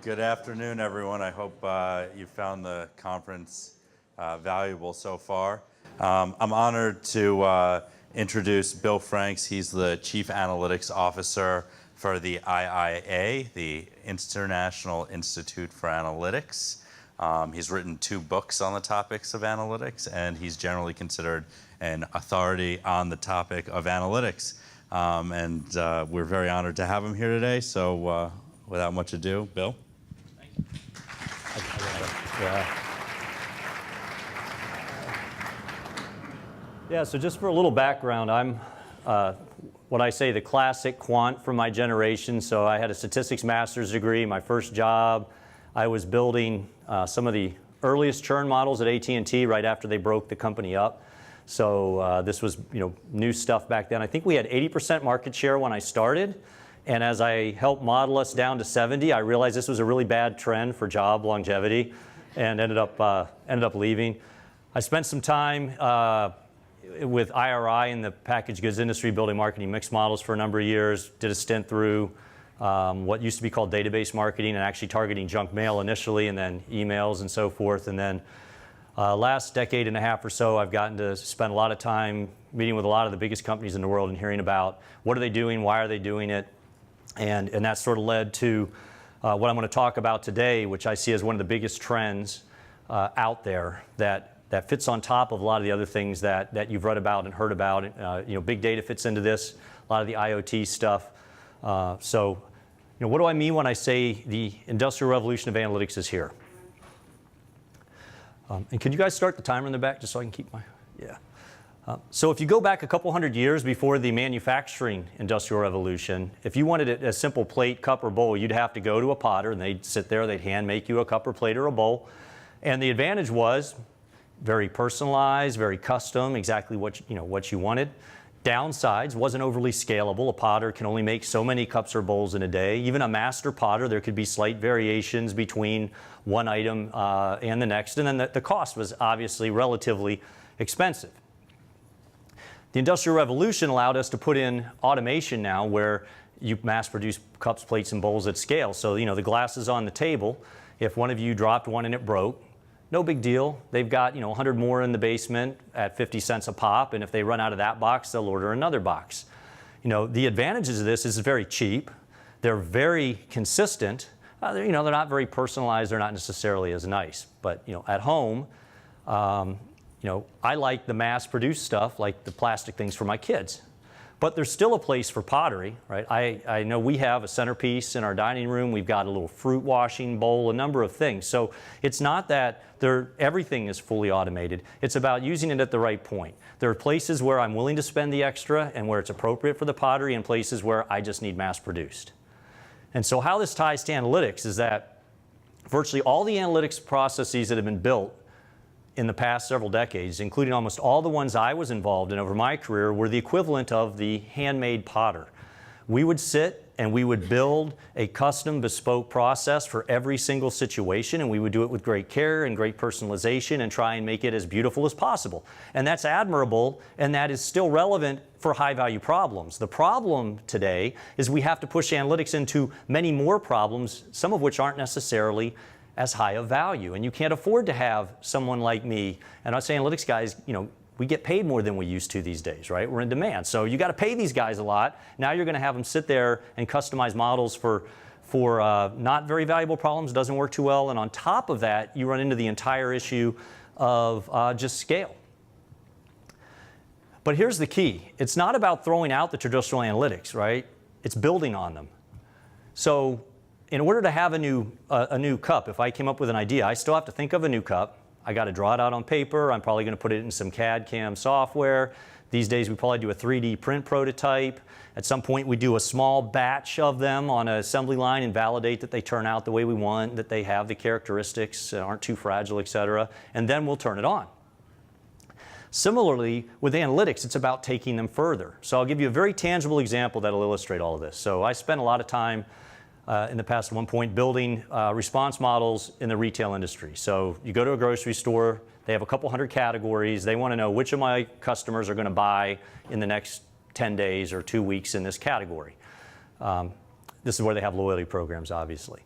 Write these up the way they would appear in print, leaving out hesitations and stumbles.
Good afternoon, everyone. I hope you found the conference valuable so far. I'm honored to introduce Bill Franks. He's the Chief Analytics Officer for the IIA, the International Institute for Analytics. He's written 2 books on the topics of analytics, and he's generally considered an authority on the topic of analytics. We're very honored to have him here today. So without much ado, Bill. Yeah, so just for a little background, I'm what I say the classic quant from my generation. So I had a statistics master's degree. My first job, I was building some of the earliest churn models at AT&T right after they broke the company up. So this was new stuff back then. I think we had 80% market share when I started. And as I helped model us down to 70, I realized this was a really bad trend for job longevity and ended up leaving. I spent some time with IRI in the packaged goods industry building marketing mix models for a number of years, did a stint through what used to be called database marketing and actually targeting junk mail initially and then emails and so forth. And then last decade and a half or so, I've gotten to spend a lot of time meeting with a lot of the biggest companies in the world and hearing about what are they doing, why are they doing it. And that sort of led to what I'm going to talk about today, which I see as one of the biggest trends out there that fits on top of a lot of the other things that you've read about and heard about. Big data fits into this, a lot of the IoT stuff. So what do I mean when I say the industrial revolution of analytics is here? And can you guys start the timer in the back just so I can keep my, yeah. So if you go back a couple hundred years before the manufacturing industrial revolution, if you wanted a simple plate, cup, or bowl, you'd have to go to a potter and they'd sit there, they'd hand make you a cup or plate or a bowl. And the advantage was very personalized, very custom, exactly what you wanted. Downsides, wasn't overly scalable. A potter can only make so many cups or bowls in a day. Even a master potter, there could be slight variations between one item and the next. And then the cost was obviously relatively expensive. The Industrial Revolution allowed us to put in automation now where you mass produce cups, plates, and bowls at scale. So, the glass is on the table. If one of you dropped one and it broke, no big deal. They've got, 100 more in the basement at 50 cents a pop. And if they run out of that box, they'll order another box. The advantages of this is it's very cheap. They're very consistent. They're not very personalized. They're not necessarily as nice. But, at home, I like the mass-produced stuff, like the plastic things for my kids. But there's still a place for pottery, right? I know we have a centerpiece in our dining room. We've got a little fruit washing bowl, a number of things. So it's not that everything is fully automated. It's about using it at the right point. There are places where I'm willing to spend the extra and where it's appropriate for the pottery, and places where I just need mass-produced. And so how this ties to analytics is that virtually all the analytics processes that have been built in the past several decades, including almost all the ones I was involved in over my career, were the equivalent of the handmade potter. We would sit and we would build a custom bespoke process for every single situation, and we would do it with great care and great personalization and try and make it as beautiful as possible. And that's admirable, and that is still relevant for high-value problems. The problem today is we have to push analytics into many more problems, some of which aren't necessarily as high of value. And you can't afford to have someone like me, and us analytics guys, we get paid more than we used to these days, right? We're in demand. So you got to pay these guys a lot. Now you're going to have them sit there and customize models for not very valuable problems. Doesn't work too well. And on top of that, you run into the entire issue of just scale. But here's the key. It's not about throwing out the traditional analytics, right? It's building on them. So in order to have a new cup, if I came up with an idea, I still have to think of a new cup. I got to draw it out on paper. I'm probably going to put it in some CAD/CAM software. These days we probably do a 3D print prototype. At some point we do a small batch of them on an assembly line and validate that they turn out the way we want, that they have the characteristics, aren't too fragile, etc. And then we'll turn it on. Similarly, with analytics, it's about taking them further. So I'll give you a very tangible example that will illustrate all of this. So I spent a lot of time in the past at one point building response models in the retail industry. So you go to a grocery store, they have a couple hundred categories, they want to know which of my customers are going to buy in the next 10 days or 2 weeks in this category. This is where they have loyalty programs, obviously.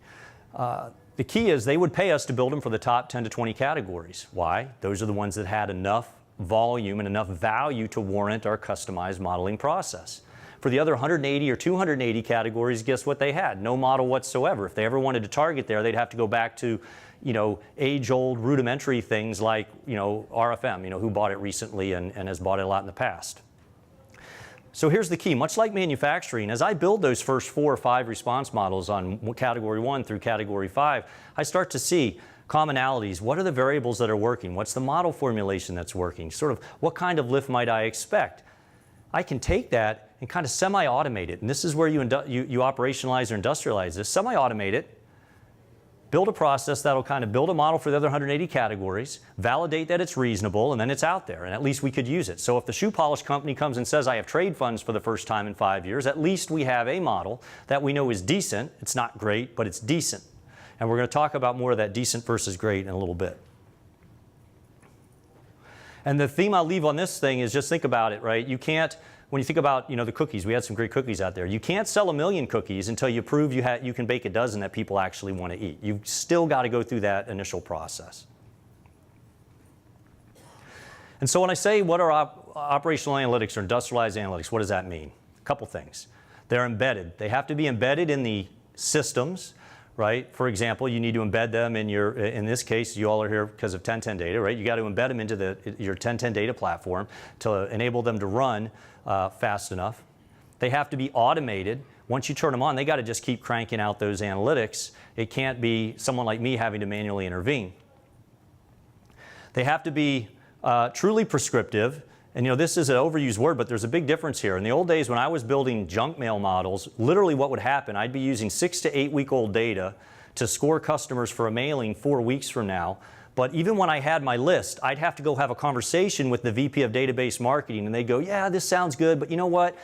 The key is they would pay us to build them for the top 10 to 20 categories. Why? Those are the ones that had enough volume and enough value to warrant our customized modeling process. For the other 180 or 280 categories, guess what they had? No model whatsoever. If they ever wanted to target there, they'd have to go back to, age-old rudimentary things like, RFM, who bought it recently and has bought it a lot in the past. So here's the key. Much like manufacturing, as I build those first 4 or 5 response models on category 1 through category 5, I start to see commonalities. What are the variables that are working? What's the model formulation that's working? Sort of what kind of lift might I expect? I can take that and kind of semi-automate it. And this is where you operationalize or industrialize this. Semi-automate it, build a process that'll kind of build a model for the other 180 categories, validate that it's reasonable, and then it's out there, and at least we could use it. So if the shoe polish company comes and says, I have trade funds for the first time in 5 years, at least we have a model that we know is decent. It's not great, but it's decent. And we're going to talk about more of that decent versus great in a little bit. And the theme I'll leave on this thing is just think about it, right? You can't, when you think about, the cookies, we had some great cookies out there. You can't sell 1,000,000 cookies until you prove you can bake a dozen that people actually want to eat. You've still got to go through that initial process. And so when I say what are operational analytics or industrialized analytics, what does that mean? A couple things. They're embedded. They have to be embedded in the systems, right? For example, you need to embed them in this case, you all are here because of 1010 data, right? You got to embed them into your 1010 data platform to enable them to run fast enough. They have to be automated. Once you turn them on, they got to just keep cranking out those analytics. It can't be someone like me having to manually intervene. They have to be truly prescriptive. And this is an overused word, but there's a big difference here. In the old days when I was building junk mail models, literally what would happen, I'd be using 6 to 8 week old data to score customers for a mailing 4 weeks from now. But even when I had my list, I'd have to go have a conversation with the VP of database marketing, and they'd go, yeah, this sounds good, but you know what?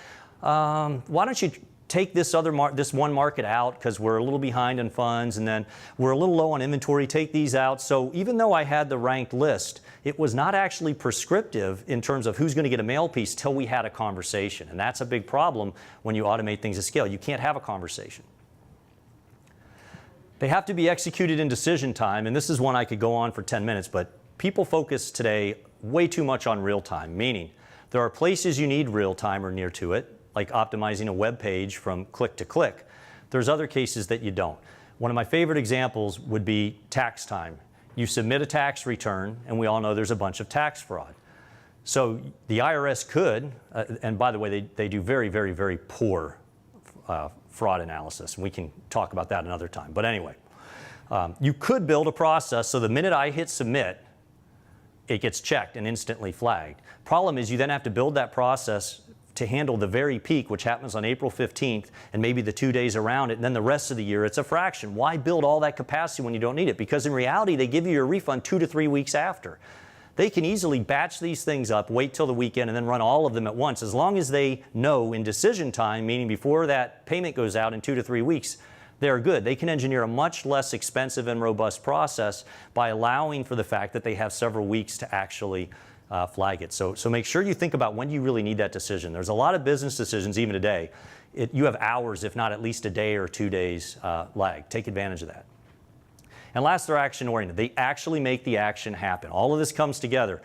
Why don't you take this one market out because we're a little behind in funds, and then we're a little low on inventory, take these out. So even though I had the ranked list, it was not actually prescriptive in terms of who's going to get a mail piece till we had a conversation. And that's a big problem when you automate things at scale. You can't have a conversation. They have to be executed in decision time, and this is one I could go on for 10 minutes, but people focus today way too much on real time, meaning there are places you need real time or near to it, like optimizing a web page from click to click. There's other cases that you don't. One of my favorite examples would be tax time. You submit a tax return, and we all know there's a bunch of tax fraud. So the IRS could, and by the way, they do very, very, very poor fraud analysis, and we can talk about that another time. But anyway, you could build a process so the minute I hit submit, it gets checked and instantly flagged. Problem is you then have to build that process to handle the very peak, which happens on April 15th, and maybe the 2 days around it, and then the rest of the year, it's a fraction. Why build all that capacity when you don't need it? Because in reality, they give you your refund 2 to 3 weeks after. They can easily batch these things up, wait till the weekend, and then run all of them at once. As long as they know in decision time, meaning before that payment goes out in 2 to 3 weeks, they're good. They can engineer a much less expensive and robust process by allowing for the fact that they have several weeks to actually flag it. So make sure you think about when you really need that decision. There's a lot of business decisions even today. You have hours, if not at least a day or 2 days lag. Take advantage of that. And last, they're action-oriented. They actually make the action happen. All of this comes together.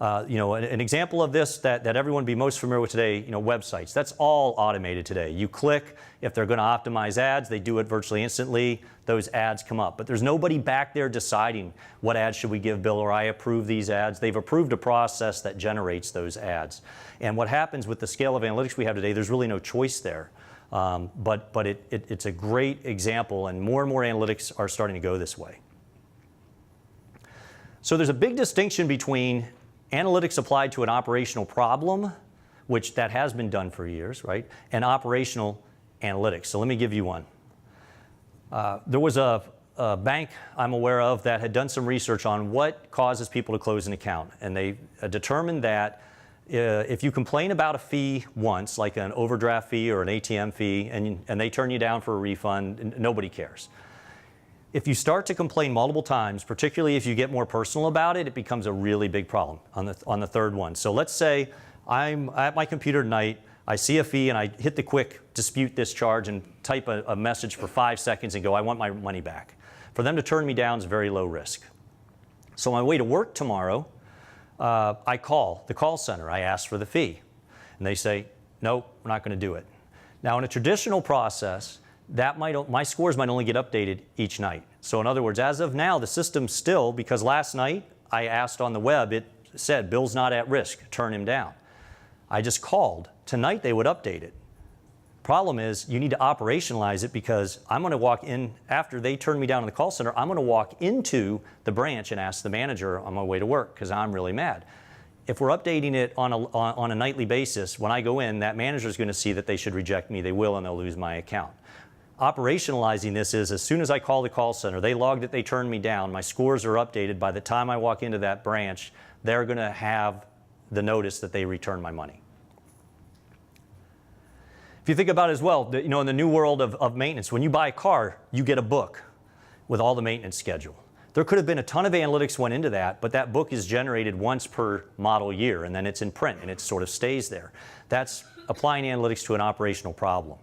An example of this that everyone would be most familiar with today, websites. That's all automated today. You click, if they're going to optimize ads, they do it virtually instantly. Those ads come up. But there's nobody back there deciding what ads should we give Bill or I approve these ads. They've approved a process that generates those ads. And what happens with the scale of analytics we have today, there's really no choice there. But it's a great example, and more analytics are starting to go this way. So there's a big distinction between analytics applied to an operational problem, which that has been done for years, right, and operational analytics. So let me give you one. There was a bank I'm aware of that had done some research on what causes people to close an account, and they determined that if you complain about a fee once, like an overdraft fee or an ATM fee, and they turn you down for a refund, nobody cares. If you start to complain multiple times, particularly if you get more personal about it, it becomes a really big problem on the third one. So let's say I'm at my computer tonight, I see a fee, and I hit the quick dispute this charge and type a message for 5 seconds and go, I want my money back. For them to turn me down is very low risk. So on my way to work tomorrow, I call the call center. I ask for the fee. And they say, nope, we're not going to do it. Now, in a traditional process, my scores might only get updated each night. So in other words, as of now, the system still, because last night I asked on the web, it said, Bill's not at risk, turn him down. I just called. Tonight they would update it. Problem is, you need to operationalize it, because I'm going to walk in, after they turn me down in the call center, I'm going to walk into the branch and ask the manager on my way to work, because I'm really mad. If we're updating it on a nightly basis, when I go in, that manager is going to see that they should reject me, they will, and they'll lose my account. Operationalizing this is, as soon as I call the call center, they log that they turned me down, my scores are updated. By the time I walk into that branch, they're going to have the notice that they return my money. If you think about it as well, in the new world of maintenance, when you buy a car, you get a book with all the maintenance schedule. There could have been a ton of analytics went into that, but that book is generated once per model year, and then it's in print, and it sort of stays there. That's applying analytics to an operational problem.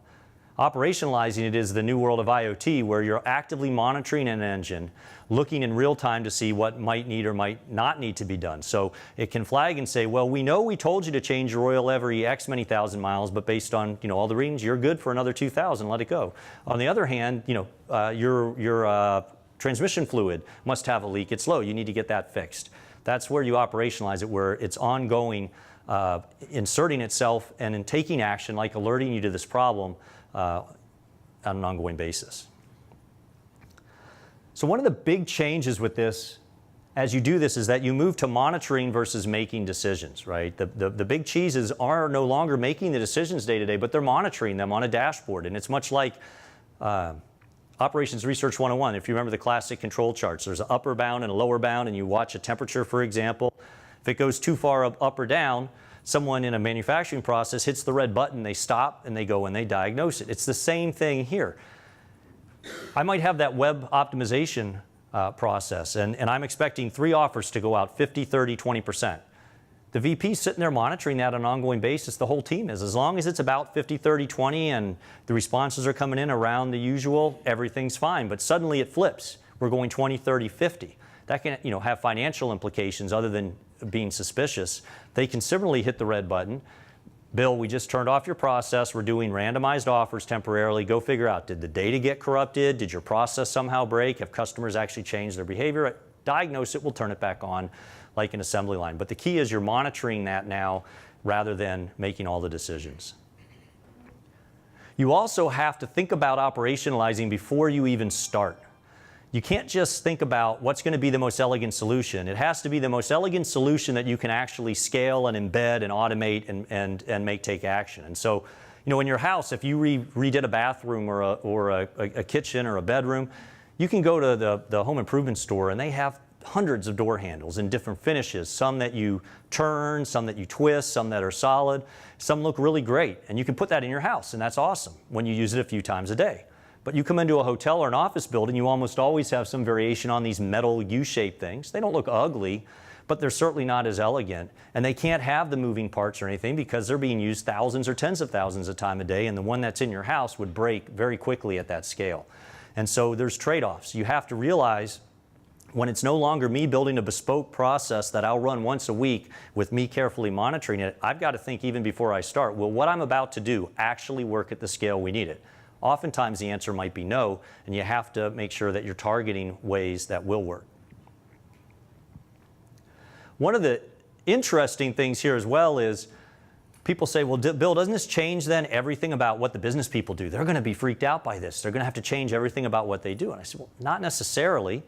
Operationalizing it is the new world of IoT, where you're actively monitoring an engine, looking in real time to see what might need or might not need to be done. So it can flag and say, well, we know we told you to change your oil every X many thousand miles, but based on all the readings, you're good for another 2,000, let it go. On the other hand, your transmission fluid must have a leak, it's low, you need to get that fixed. That's where you operationalize it, where it's ongoing, inserting itself and in taking action, like alerting you to this problem on an ongoing basis. So one of the big changes with this, as you do this, is that you move to monitoring versus making decisions, right? The big cheeses are no longer making the decisions day to day, but they're monitoring them on a dashboard. And it's much like Operations Research 101. If you remember the classic control charts, there's an upper bound and a lower bound, and you watch a temperature, for example. If it goes too far up or down, someone in a manufacturing process hits the red button, they stop, and they go and they diagnose it. It's the same thing here. I might have that web optimization process, and I'm expecting 3 offers to go out 50, 30, 20%. The VP's sitting there monitoring that on an ongoing basis, the whole team is. As long as it's about 50, 30, 20, and the responses are coming in around the usual, everything's fine. But suddenly it flips. We're going 20, 30, 50. That can have financial implications other than being suspicious. They can similarly hit the red button. Bill, we just turned off your process. We're doing randomized offers temporarily. Go figure out, did the data get corrupted? Did your process somehow break? Have customers actually changed their behavior? Diagnose it, we'll turn it back on like an assembly line. But the key is you're monitoring that now rather than making all the decisions. You also have to think about operationalizing before you even start. You can't just think about what's going to be the most elegant solution. It has to be the most elegant solution that you can actually scale and embed and automate and take action. And so, in your house, if you redid a bathroom or a kitchen or a bedroom, you can go to the home improvement store and they have hundreds of door handles in different finishes, some that you turn, some that you twist, some that are solid. Some look really great, and you can put that in your house, and that's awesome when you use it a few times a day. But you come into a hotel or an office building, you almost always have some variation on these metal U-shaped things. They don't look ugly, but they're certainly not as elegant, and they can't have the moving parts or anything because they're being used thousands or tens of thousands of times a day, and the one that's in your house would break very quickly at that scale. And so there's trade-offs. You have to realize when it's no longer me building a bespoke process that I'll run once a week with me carefully monitoring it, I've got to think even before I start, will what I'm about to do actually work at the scale we need it? Oftentimes the answer might be no, and you have to make sure that you're targeting ways that will work. One of the interesting things here as well is people say, well, Bill, doesn't this change then everything about what the business people do? They're going to be freaked out by this. They're going to have to change everything about what they do. And I said, well, not necessarily.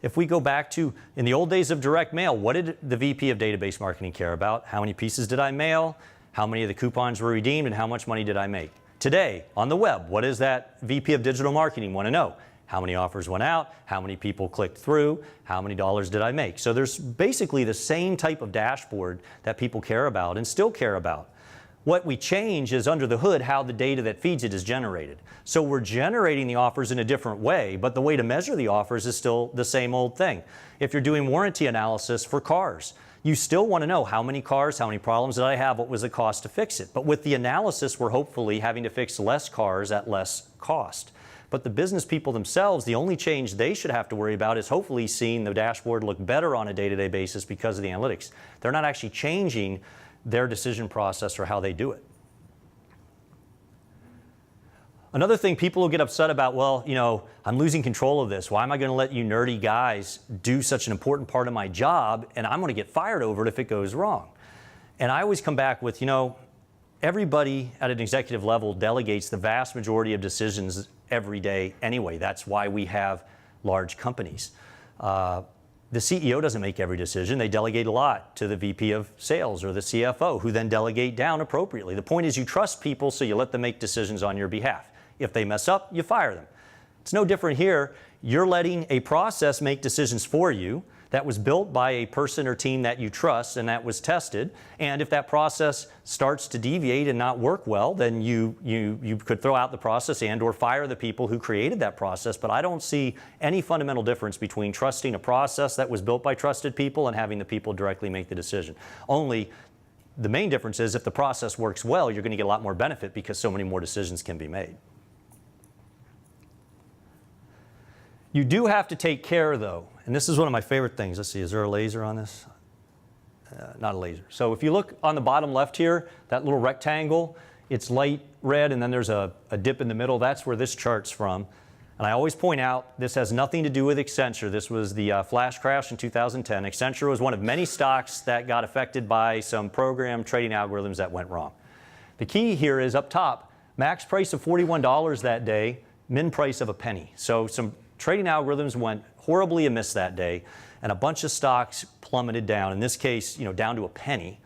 If we go back to, in the old days of direct mail, what did the VP of database marketing care about? How many pieces did I mail? How many of the coupons were redeemed? And how much money did I make? Today, on the web, what does that VP of digital marketing want to know? How many offers went out? How many people clicked through? How many dollars did I make? So there's basically the same type of dashboard that people care about and still care about. What we change is under the hood how the data that feeds it is generated. So we're generating the offers in a different way, but the way to measure the offers is still the same old thing. If you're doing warranty analysis for cars, you still want to know how many cars, how many problems did I have, what was the cost to fix it. But with the analysis, we're hopefully having to fix less cars at less cost. But the business people themselves, the only change they should have to worry about is hopefully seeing the dashboard look better on a day-to-day basis because of the analytics. They're not actually changing their decision process or how they do it. Another thing people will get upset about, well, you know, I'm losing control of this. Why am I going to let you nerdy guys do such an important part of my job, and I'm going to get fired over it if it goes wrong? And I always come back with, you know, everybody at an executive level delegates the vast majority of decisions every day anyway. That's why we have large companies. The CEO doesn't make every decision. They delegate a lot to the VP of sales or the CFO, who then delegate down appropriately. The point is you trust people, so you let them make decisions on your behalf. If they mess up, you fire them. It's no different here. You're letting a process make decisions for you that was built by a person or team that you trust and that was tested. And if that process starts to deviate and not work well, then you could throw out the process and or fire the people who created that process. But I don't see any fundamental difference between trusting a process that was built by trusted people and having the people directly make the decision. Only the main difference is if the process works well, you're going to get a lot more benefit because so many more decisions can be made. You do have to take care, though, and this is one of my favorite things. Let's see, is there a laser on this? Not a laser. So if you look on the bottom left here, that little rectangle, it's light red, and then there's a dip in the middle. That's where this chart's from. And I always point out, this has nothing to do with Accenture. This was the flash crash in 2010. Accenture was one of many stocks that got affected by some program trading algorithms that went wrong. The key here is up top, max price of $41 that day, min price of a penny. So some trading algorithms went horribly amiss that day, and a bunch of stocks plummeted down. In this case, you know, down to a penny.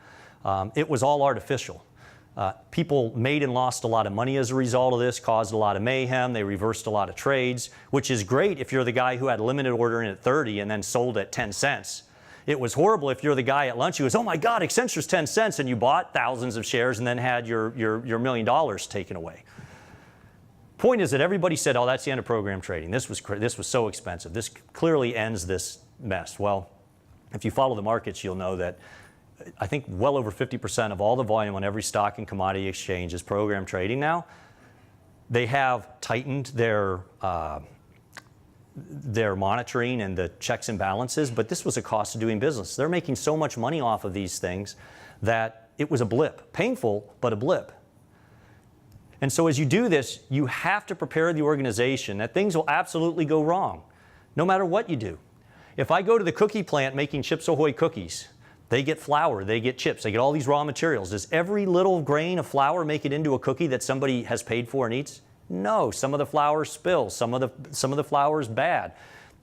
It was all artificial. People made and lost a lot of money as a result of this, caused a lot of mayhem. They reversed a lot of trades, which is great if you're the guy who had limited order in at 30 and then sold at 10 cents. It was horrible if you're the guy at lunch who goes, oh my God, Accenture's 10 cents, and you bought thousands of shares and then had your $1 million taken away. Point is that everybody said, oh, that's the end of program trading. This was so expensive. This clearly ends this mess. Well, if you follow the markets, you'll know that I think well over 50% of all the volume on every stock and commodity exchange is program trading now. They have tightened their monitoring and the checks and balances, but this was a cost of doing business. They're making so much money off of these things that it was a blip. Painful, but a blip. And so as you do this, you have to prepare the organization that things will absolutely go wrong, no matter what you do. If I go to the cookie plant making Chips Ahoy cookies, they get flour, they get chips, they get all these raw materials. Does every little grain of flour make it into a cookie that somebody has paid for and eats? No, some of the flour spills, some of the flour is bad.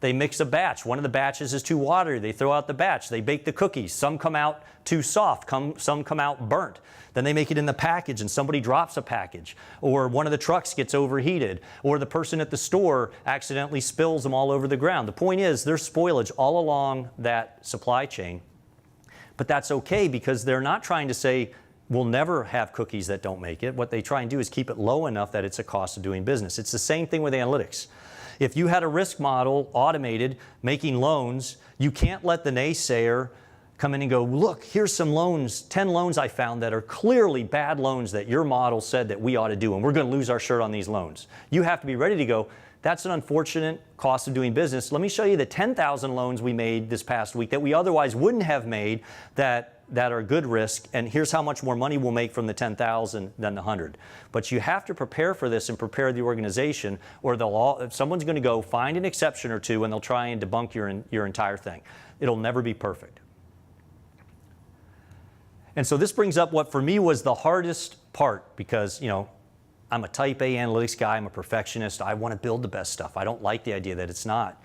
They mix a batch. One of the batches is too watery. They throw out the batch. They bake the cookies. Some come out too soft. Some come out burnt. Then they make it in the package and somebody drops a package. Or one of the trucks gets overheated. Or the person at the store accidentally spills them all over the ground. The point is there's spoilage all along that supply chain. But that's okay because they're not trying to say we'll never have cookies that don't make it. What they try and do is keep it low enough that it's a cost of doing business. It's the same thing with analytics. If you had a risk model automated making loans, you can't let the naysayer come in and go, look, here's some loans, 10 loans I found that are clearly bad loans that your model said that we ought to do, and we're going to lose our shirt on these loans. You have to be ready to go, that's an unfortunate cost of doing business. Let me show you the 10,000 loans we made this past week that we otherwise wouldn't have made that are good risk, and here's how much more money we'll make from the 10,000 than the 100. But you have to prepare for this and prepare the organization, or someone's going to go find an exception or two and they'll try and debunk your entire thing. It'll never be perfect. And so this brings up what for me was the hardest part because, you know, I'm a type A analytics guy, I'm a perfectionist, I want to build the best stuff. I don't like the idea that it's not.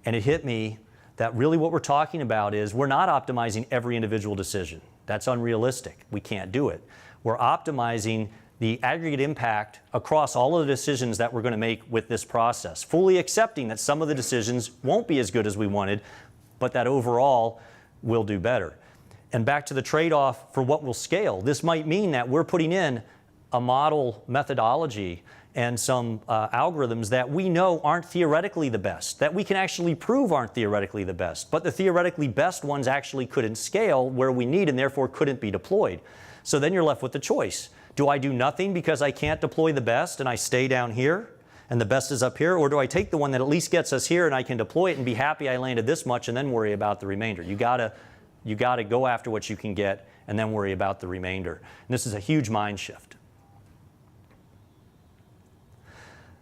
And it hit me that really what we're talking about is we're not optimizing every individual decision. That's unrealistic. We can't do it. We're optimizing the aggregate impact across all of the decisions that we're going to make with this process, fully accepting that some of the decisions won't be as good as we wanted, but that overall we'll do better. And back to the trade-off for what will scale. This might mean that we're putting in a model methodology and some algorithms that we know aren't theoretically the best, that we can actually prove aren't theoretically the best, but the theoretically best ones actually couldn't scale where we need and therefore couldn't be deployed. So then you're left with the choice. Do I do nothing because I can't deploy the best and I stay down here and the best is up here, or do I take the one that at least gets us here and I can deploy it and be happy I landed this much and then worry about the remainder? You gotta go after what you can get and then worry about the remainder. And this is a huge mind shift.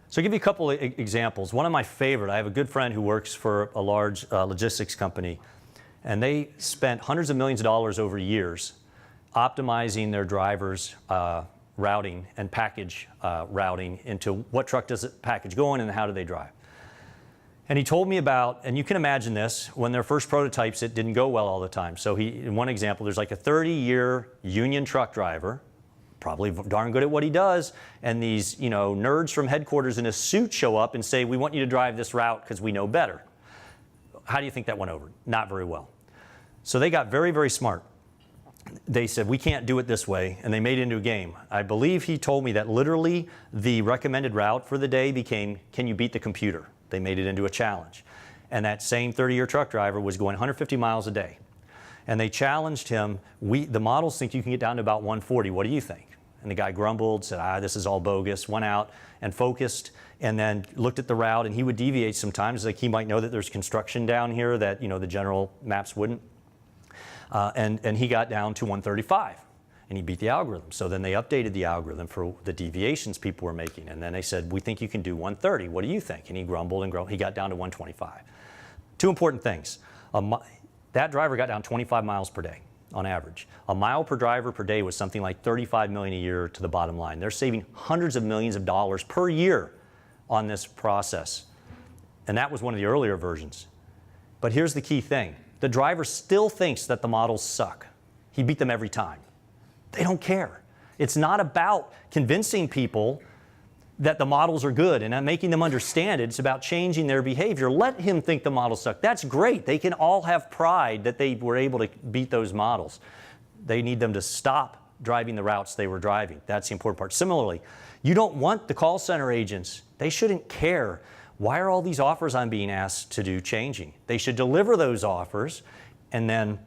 So I'll give you a couple of examples. One of my favorite, I have a good friend who works for a large logistics company, and they spent hundreds of millions of dollars over years optimizing their drivers' routing and package routing into what truck does the package go in and how do they drive. And he told me about, and you can imagine this, when their first prototypes, it didn't go well all the time. So in one example, there's like a 30-year union truck driver, probably darn good at what he does, and these nerds from headquarters in a suit show up and say, we want you to drive this route because we know better. How do you think that went over? Not very well. So they got very, very smart. They said, we can't do it this way, and they made it into a game. I believe he told me that literally the recommended route for the day became, can you beat the computer? They made it into a challenge. And that same 30-year truck driver was going 150 miles a day. And they challenged him, the models think you can get down to about 140, what do you think? And the guy grumbled, said, this is all bogus, went out and focused, and then looked at the route, and he would deviate sometimes, like he might know that there's construction down here that the general maps wouldn't. And he got down to 135, and he beat the algorithm. So then they updated the algorithm for the deviations people were making, and then they said, we think you can do 130, what do you think? And he grumbled and grumbled, he got down to 125. Two important things. That driver got down 25 miles per day on average. A mile per driver per day was something like $35 million a year to the bottom line. They're saving hundreds of millions of dollars per year on this process. And that was one of the earlier versions. But here's the key thing. The driver still thinks that the models suck. He beat them every time. They don't care. It's not about convincing people that the models are good and making them understand it. It's about changing their behavior. Let him think the models suck. That's great. They can all have pride that they were able to beat those models. They need them to stop driving the routes they were driving. That's the important part. Similarly, you don't want the call center agents. They shouldn't care. Why are all these offers I'm being asked to do changing? They should deliver those offers and then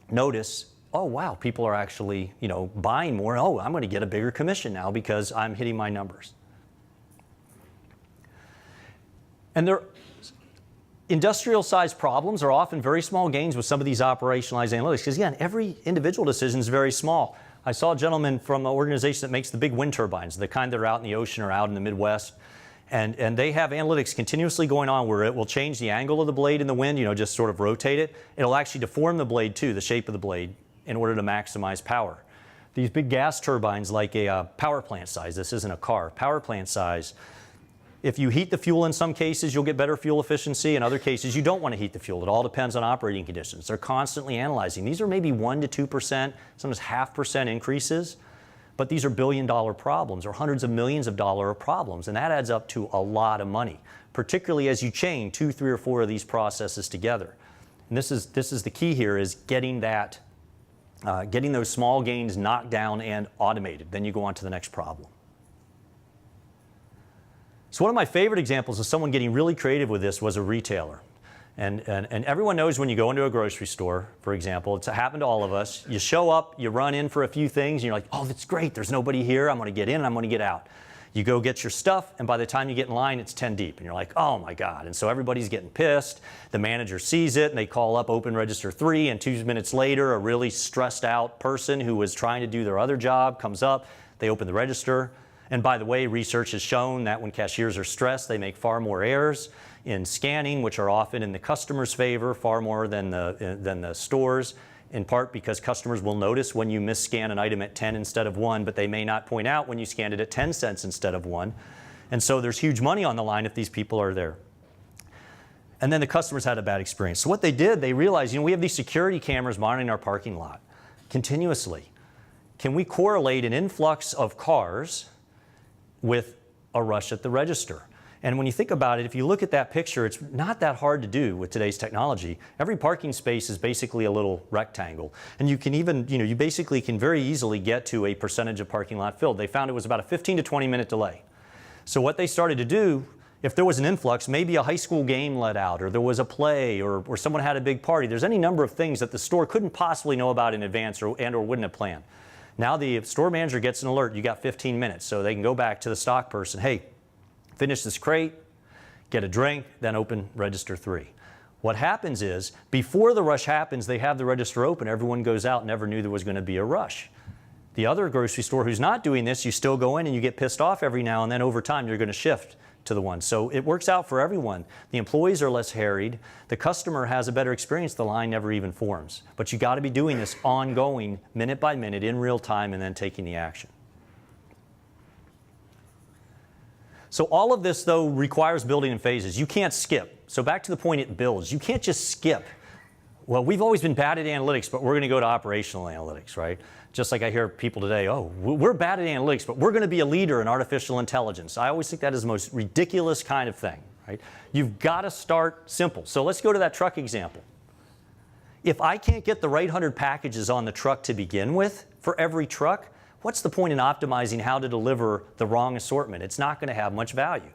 notice, oh, wow, people are actually, buying more. Oh, I'm going to get a bigger commission now because I'm hitting my numbers. And their industrial-sized problems are often very small gains with some of these operationalized analytics because, again, every individual decision is very small. I saw a gentleman from an organization that makes the big wind turbines, the kind that are out in the ocean or out in the Midwest. And they have analytics continuously going on where it will change the angle of the blade in the wind, just sort of rotate it. It'll actually deform the blade too, the shape of the blade, in order to maximize power. These big gas turbines, like a power plant size, this isn't a car, power plant size, if you heat the fuel in some cases, you'll get better fuel efficiency. In other cases, you don't want to heat the fuel. It all depends on operating conditions. They're constantly analyzing. These are maybe 1% to 2%, sometimes 0.5% increases. But these are billion-dollar problems or hundreds of millions of dollars problems, and that adds up to a lot of money, particularly as you chain 2, 3, or 4 of these processes together. And this is the key here is getting those small gains knocked down and automated. Then you go on to the next problem. So one of my favorite examples of someone getting really creative with this was a retailer. And everyone knows when you go into a grocery store, for example, it's happened to all of us. You show up, you run in for a few things, and you're like, oh, that's great. There's nobody here. I'm going to get in and I'm going to get out. You go get your stuff, and by the time you get in line, it's 10 deep. And you're like, oh, my God. And so everybody's getting pissed. The manager sees it, and they call up open register 3, and 2 minutes later, a really stressed out person who was trying to do their other job comes up. They open the register. And by the way, research has shown that when cashiers are stressed, they make far more errors in scanning, which are often in the customer's favor, far more than the stores, in part because customers will notice when you misscan an item at 10 instead of 1, but they may not point out when you scanned it at 10 cents instead of 1. And so there's huge money on the line if these people are there. And then the customers had a bad experience. So what they did, they realized, we have these security cameras monitoring our parking lot continuously. Can we correlate an influx of cars with a rush at the register? And when you think about it, if you look at that picture, it's not that hard to do with today's technology. Every parking space is basically a little rectangle. And you can even, you basically can very easily get to a percentage of parking lot filled. They found it was about a 15 to 20 minute delay. So what they started to do, if there was an influx, maybe a high school game let out, or there was a play, or someone had a big party, there's any number of things that the store couldn't possibly know about in advance or wouldn't have planned. Now the store manager gets an alert, you got 15 minutes, so they can go back to the stock person, hey, finish this crate, get a drink, then open register 3. What happens is, before the rush happens, they have the register open, everyone goes out, never knew there was going to be a rush. The other grocery store who's not doing this, you still go in and you get pissed off every now and then. Over time, you're going to shift to the one. So it works out for everyone. The employees are less harried. The customer has a better experience. The line never even forms. But you got to be doing this ongoing, minute by minute, in real time, and then taking the action. So all of this, though, requires building in phases. You can't skip. So back to the point it builds. You can't just skip. Well, we've always been bad at analytics, but we're going to go to operational analytics, right? Just like I hear people today, oh, we're bad at analytics, but we're going to be a leader in artificial intelligence. I always think that is the most ridiculous kind of thing, right? You've got to start simple. So let's go to that truck example. If I can't get the right 100 packages on the truck to begin with for every truck, what's the point in optimizing how to deliver the wrong assortment? It's not going to have much value.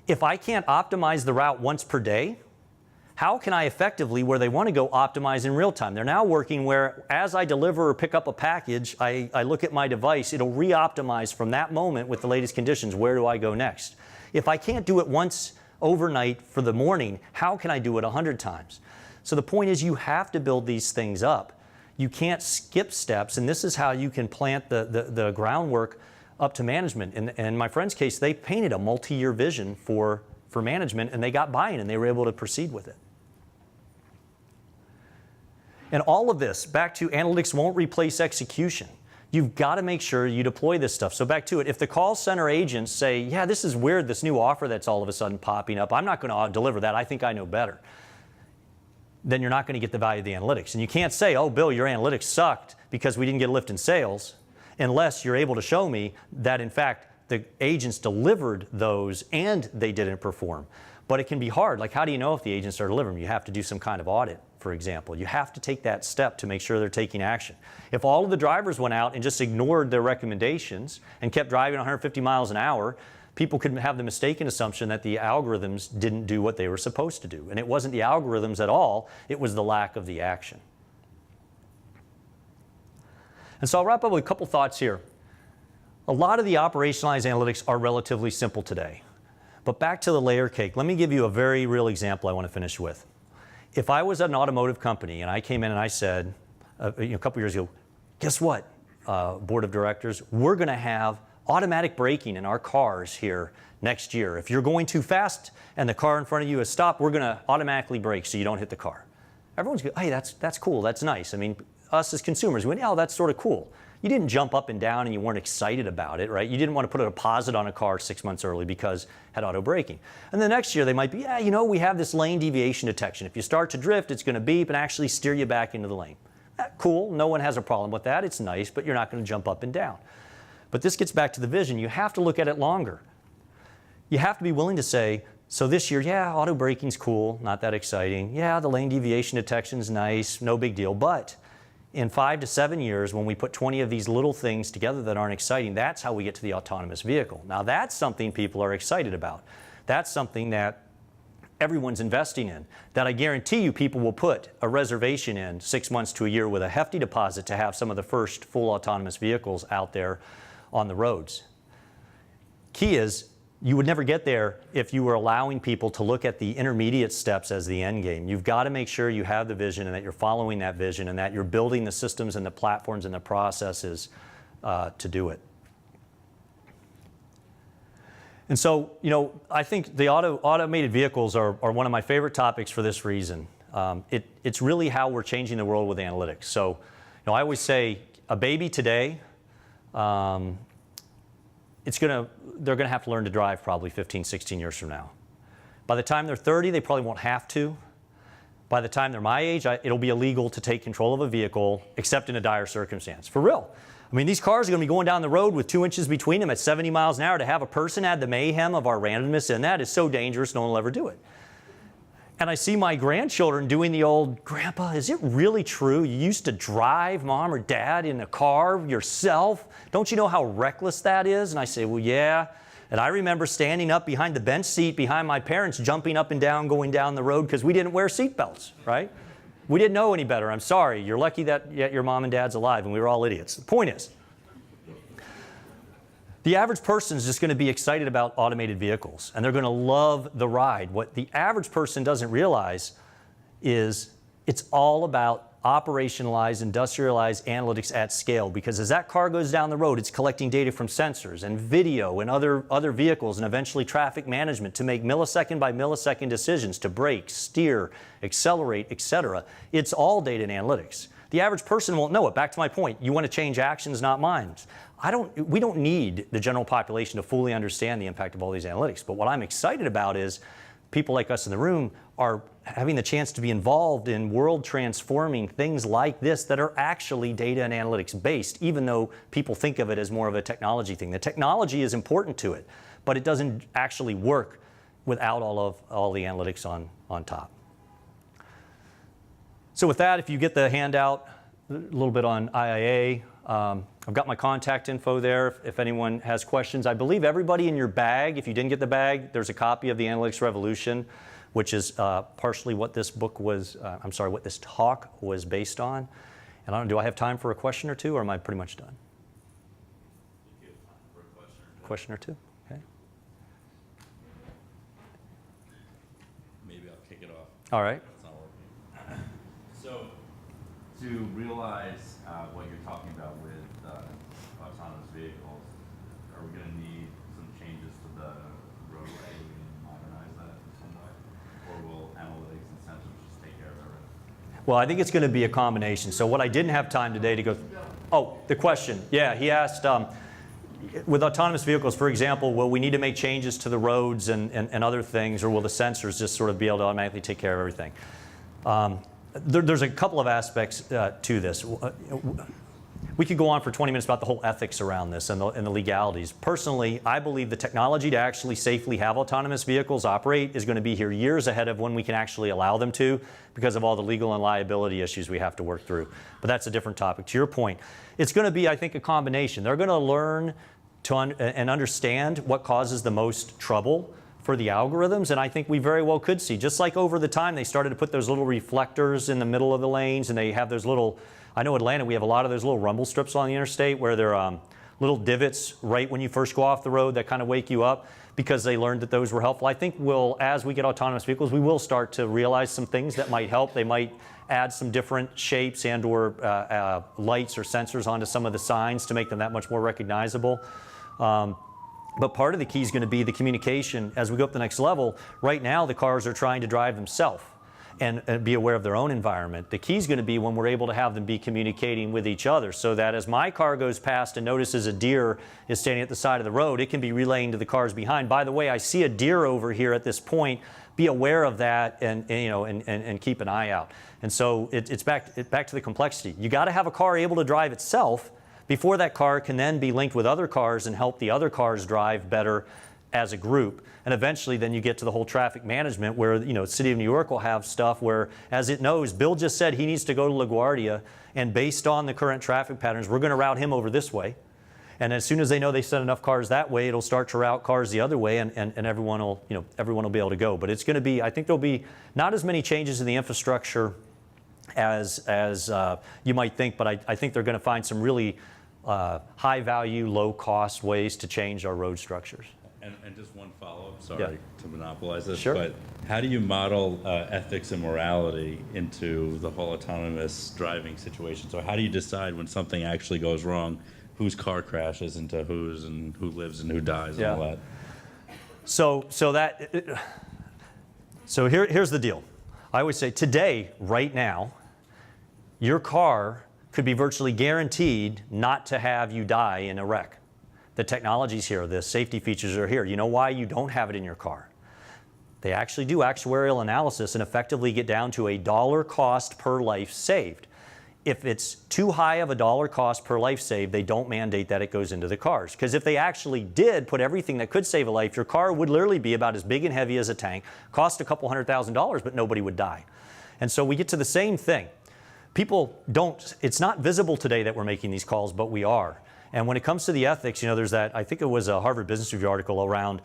If I can't optimize the route once per day, how can I effectively, where they want to go, optimize in real time? They're now working where, as I deliver or pick up a package, I look at my device, it'll re-optimize from that moment with the latest conditions. Where do I go next? If I can't do it once overnight for the morning, how can I do it 100 times? So the point is, you have to build these things up. You can't skip steps, and this is how you can plant the groundwork up to management. In my friend's case, they painted a multi-year vision for management, and they got buy-in, and they were able to proceed with it. And all of this, back to analytics won't replace execution. You've got to make sure you deploy this stuff. So back to it, if the call center agents say, yeah, this is weird, this new offer that's all of a sudden popping up, I'm not going to deliver that, I think I know better, then you're not going to get the value of the analytics. And you can't say, oh, Bill, your analytics sucked because we didn't get a lift in sales, unless you're able to show me that, in fact, the agents delivered those and they didn't perform. But it can be hard. Like, how do you know if the agents are delivering? You have to do some kind of audit, for example. You have to take that step to make sure they're taking action. If all of the drivers went out and just ignored their recommendations and kept driving 150 miles an hour, people could have the mistaken assumption that the algorithms didn't do what they were supposed to do. And it wasn't the algorithms at all, it was the lack of the action. And so I'll wrap up with a couple thoughts here. A lot of the operationalized analytics are relatively simple today. But back to the layer cake, let me give you a very real example I want to finish with. If I was at an automotive company and I came in and I said, a couple years ago, guess what, board of directors, we're going to have automatic braking in our cars here next year. If you're going too fast and the car in front of you has stopped, we're going to automatically brake so you don't hit the car. Everyone's going, hey, that's cool, that's nice. I mean, us as consumers, we went, oh, that's sort of cool. You didn't jump up and down and you weren't excited about it, right? You didn't want to put a deposit on a car 6 months early because it had auto braking. And the next year they might be, yeah, you know, we have this lane deviation detection. If you start to drift, it's going to beep and actually steer you back into the lane. Cool, no one has a problem with that. It's nice, but you're not going to jump up and down. But this gets back to the vision. You have to look at it longer. You have to be willing to say, so this year, yeah, auto braking's cool, not that exciting. Yeah, the lane deviation detection's nice, no big deal. But in 5 to 7 years, when we put 20 of these little things together that aren't exciting, that's how we get to the autonomous vehicle. Now, that's something people are excited about. That's something that everyone's investing in, that I guarantee you people will put a reservation in 6 months to a year with a hefty deposit to have some of the first full autonomous vehicles out there on the roads. Key is, you would never get there if you were allowing people to look at the intermediate steps as the end game. You've got to make sure you have the vision and that you're following that vision and that you're building the systems and the platforms and the processes to do it. And so, you know, I think the automated vehicles are one of my favorite topics for this reason. It's really how we're changing the world with analytics. So, you know, I always say a baby today, they're going to have to learn to drive probably 15, 16 years from now. By the time they're 30, they probably won't have to. By the time they're my age, it'll be illegal to take control of a vehicle except in a dire circumstance. For real. I mean, these cars are going to be going down the road with 2 inches between them at 70 miles an hour. To have a person add the mayhem of our randomness in that is so dangerous, no one will ever do it. And I see my grandchildren doing the old, Grandpa, is it really true you used to drive Mom or Dad in a car yourself? Don't you know how reckless that is? And I say, well, yeah. And I remember standing up behind the bench seat behind my parents, jumping up and down, going down the road because we didn't wear seat belts, right? We didn't know any better. I'm sorry. You're lucky that yet your mom and dad's alive, and we were all idiots. The point is, the average person is just going to be excited about automated vehicles, and they're going to love the ride. What the average person doesn't realize is it's all about operationalized, industrialized analytics at scale, because as that car goes down the road, it's collecting data from sensors and video and other vehicles and eventually traffic management to make millisecond by millisecond decisions to brake, steer, accelerate, etc. It's all data and analytics. The average person won't know it. Back to my point, you want to change actions, not minds. We don't need the general population to fully understand the impact of all these analytics, but what I'm excited about is people like us in the room are having the chance to be involved in world-transforming things like this that are actually data and analytics based, even though people think of it as more of a technology thing. The technology is important to it, but it doesn't actually work without all the analytics on top. So with that, if you get the handout, a little bit on IIA, I've got my contact info there if anyone has questions. I believe everybody in your bag, if you didn't get the bag, there's a copy of the Analytics Revolution, which is partially what this book was, what this talk was based on. And I don't know, do I have time for a question or two, or am I pretty much done? You have time for a Question or two? Okay. Maybe I'll kick it off. All right. It's not working. So, to realize what you're talking about with autonomous vehicles, are we going to need some changes to the roadway? Are we going to modernize that in some way? Or will analytics and sensors just take care of everything? Well, I think it's going to be a combination. So what I didn't have time today to go, the question. Yeah, he asked, with autonomous vehicles, for example, will we need to make changes to the roads and other things, or will the sensors just sort of be able to automatically take care of everything? There's a couple of aspects to this. We could go on for 20 minutes about the whole ethics around this and the legalities. Personally, I believe the technology to actually safely have autonomous vehicles operate is going to be here years ahead of when we can actually allow them to, because of all the legal and liability issues we have to work through. But that's a different topic. To your point, it's going to be, I think, a combination. They're going to learn and understand what causes the most trouble for the algorithms, and I think we very well could see, just like over the time they started to put those little reflectors in the middle of the lanes, and they have those little, I know Atlanta, we have a lot of those little rumble strips on the interstate where they're little divots right when you first go off the road that kind of wake you up, because they learned that those were helpful. I think as we get autonomous vehicles, we will start to realize some things that might help. They might add some different shapes and or lights or sensors onto some of the signs to make them that much more recognizable. But part of the key is going to be the communication as we go up the next level. Right now, the cars are trying to drive themselves and be aware of their own environment. The key is going to be when we're able to have them be communicating with each other, so that as my car goes past and notices a deer is standing at the side of the road, it can be relaying to the cars behind, by the way, I see a deer over here at this point. Be aware of that and keep an eye out. And so it's back to the complexity. You got to have a car able to drive itself before that car can then be linked with other cars and help the other cars drive better as a group. And eventually then you get to the whole traffic management where, the City of New York will have stuff where, as it knows, Bill just said he needs to go to LaGuardia, and based on the current traffic patterns, we're going to route him over this way. And as soon as they know they send enough cars that way, it'll start to route cars the other way, and everyone will, everyone will be able to go. But it's going to be, I think there'll be not as many changes in the infrastructure as you might think, but I think they're going to find some really high value, low cost ways to change our road structures. And just one follow-up, sorry to monopolize this, Sure. but how do you model ethics and morality into the whole autonomous driving situation? So how do you decide when something actually goes wrong, whose car crashes into whose, and who lives and who dies and all that? So here's the deal. I always say today, right now, your car could be virtually guaranteed not to have you die in a wreck. The technology's here, the safety features are here. You know why you don't have it in your car? They actually do actuarial analysis and effectively get down to a dollar cost per life saved. If it's too high of a dollar cost per life saved, they don't mandate that it goes into the cars. Because if they actually did put everything that could save a life, your car would literally be about as big and heavy as a tank, cost a couple $100,000, but nobody would die. And so we get to the same thing. People don't, it's not visible today that we're making these calls, but we are. And when it comes to the ethics, there's that, I think it was a Harvard Business Review article around,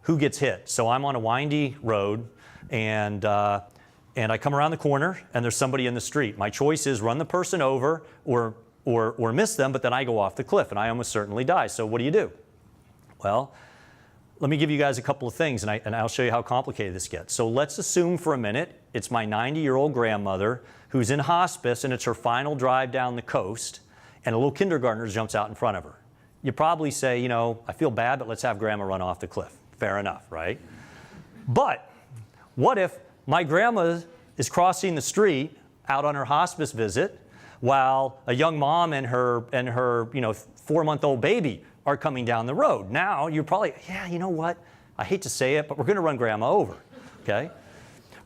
who gets hit. So I'm on a windy road, and I come around the corner, and there's somebody in the street. My choice is run the person over or miss them, but then I go off the cliff, and I almost certainly die. So what do you do? Well, let me give you guys a couple of things, and I'll show you how complicated this gets. So let's assume for a minute it's my 90-year-old grandmother who's in hospice, and it's her final drive down the coast, and a little kindergartner jumps out in front of her. You probably say, I feel bad, but let's have grandma run off the cliff. Fair enough, right? But what if my grandma is crossing the street out on her hospice visit while a young mom and her 4-month-old baby are coming down the road? Now you're probably, yeah, you know what? I hate to say it, but we're going to run grandma over, okay?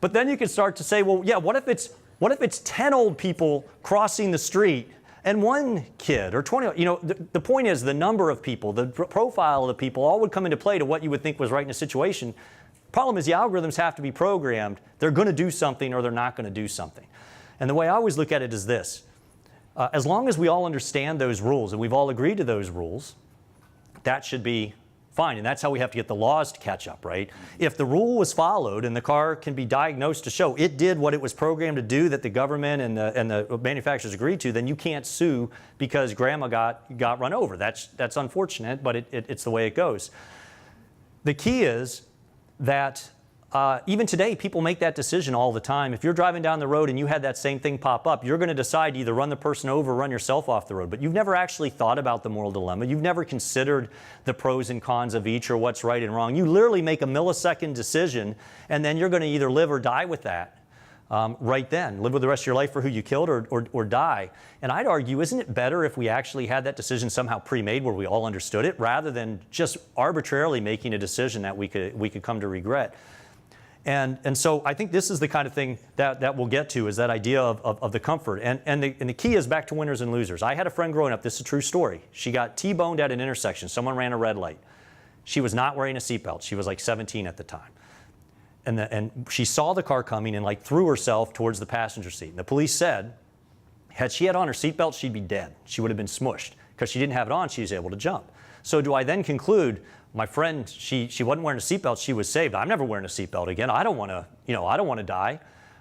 But then you can start to say, well, yeah, what if it's 10 old people crossing the street and one kid or 20? The point is the number of people, the profile of the people, all would come into play to what you would think was right in a situation. Problem is the algorithms have to be programmed. They're going to do something or they're not going to do something. And the way I always look at it is this. As long as we all understand those rules and we've all agreed to those rules, that should be fine. And that's how we have to get the laws to catch up, right? If the rule was followed and the car can be diagnosed to show it did what it was programmed to do that the government and the manufacturers agreed to, then you can't sue because grandma got run over. That's unfortunate, but it's the way it goes. The key is that even today, people make that decision all the time. If you're driving down the road and you had that same thing pop up, you're going to decide to either run the person over or run yourself off the road. But you've never actually thought about the moral dilemma. You've never considered the pros and cons of each or what's right and wrong. You literally make a millisecond decision, and then you're going to either live or die with that right then. Live with the rest of your life for who you killed or die. And I'd argue, isn't it better if we actually had that decision somehow pre-made where we all understood it, rather than just arbitrarily making a decision that we could come to regret? And so I think this is the kind of thing that we'll get to, is that idea of the comfort. And the key is back to winners and losers. I had a friend growing up, this is a true story. She got T-boned at an intersection. Someone ran a red light. She was not wearing a seatbelt. She was like 17 at the time. And she saw the car coming and threw herself towards the passenger seat. And the police said, had she had on her seatbelt, she'd be dead. She would have been smushed. Because she didn't have it on, she was able to jump. So do I then conclude, my friend, she wasn't wearing a seatbelt, she was saved. I'm never wearing a seatbelt again. I don't want to die.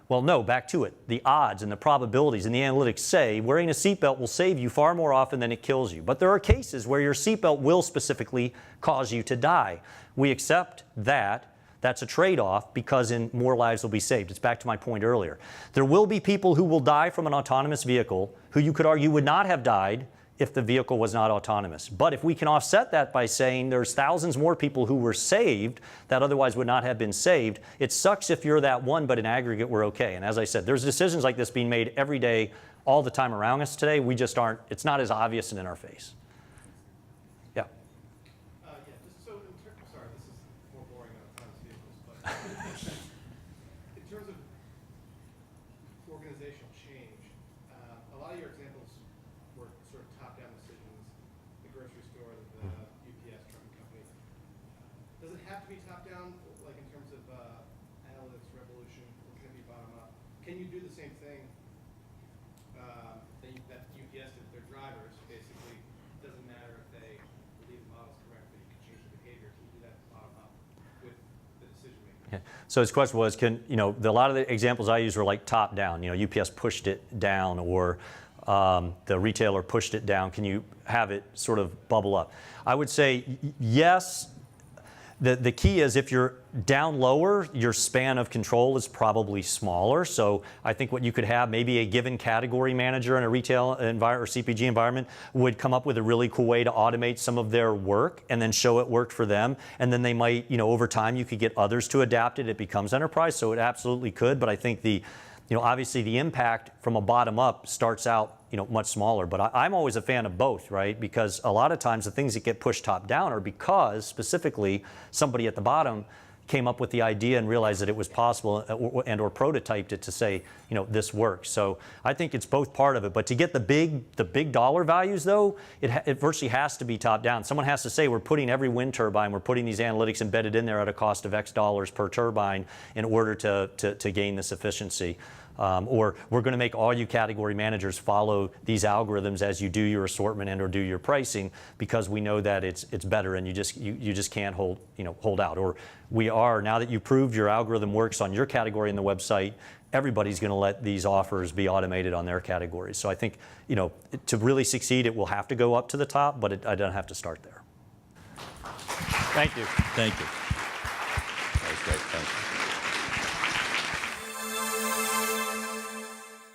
Well, no, back to it. The odds and the probabilities and the analytics say wearing a seatbelt will save you far more often than it kills you. But there are cases where your seatbelt will specifically cause you to die. We accept that. That's a trade-off because more lives will be saved. It's back to my point earlier. There will be people who will die from an autonomous vehicle who you could argue would not have died if the vehicle was not autonomous. But if we can offset that by saying there's thousands more people who were saved that otherwise would not have been saved, it sucks if you're that one, but in aggregate we're okay. And as I said, there's decisions like this being made every day, all the time around us today. We just aren't, it's not as obvious and in our face. Yeah. Sorry, this is more boring on autonomous vehicles, but in terms of organizational change, a lot of your examples were sort of top-down decisions, the grocery store, the UPS trucking company. Does it have to be top-down, like in terms of analytics, revolution, or can it be bottom-up? Can you do the same thing that UPS did, their drivers, basically? It doesn't matter if they believe the model's correct, but you can change the behavior. Can you do that bottom-up with the decision-making? Yeah. So his question was, a lot of the examples I used were like top-down. UPS pushed it down, or the retailer pushed it down. Can you have it sort of bubble up? I would say yes. The key is if you're down lower, your span of control is probably smaller. So I think what you could have, maybe a given category manager in a retail environment or CPG environment would come up with a really cool way to automate some of their work and then show it worked for them. And then they might, over time, you could get others to adapt it. It becomes enterprise, so it absolutely could. But I think obviously the impact from a bottom up starts out much smaller. But I'm always a fan of both, right? Because a lot of times the things that get pushed top down are because specifically somebody at the bottom came up with the idea and realized that it was possible or prototyped it to say, this works. So I think it's both part of it. But to get the big dollar values, though, it virtually has to be top down. Someone has to say, we're putting every wind turbine, we're putting these analytics embedded in there at a cost of X dollars per turbine in order to gain this efficiency. Or we're going to make all you category managers follow these algorithms as you do your assortment and or do your pricing, because we know that it's better, and you just can't hold out. Or we are, now that you proved your algorithm works on your category in the website, everybody's going to let these offers be automated on their categories. So I think, to really succeed, it will have to go up to the top, but I don't have to start there. Thank you. Thank you. That was great. Thank you.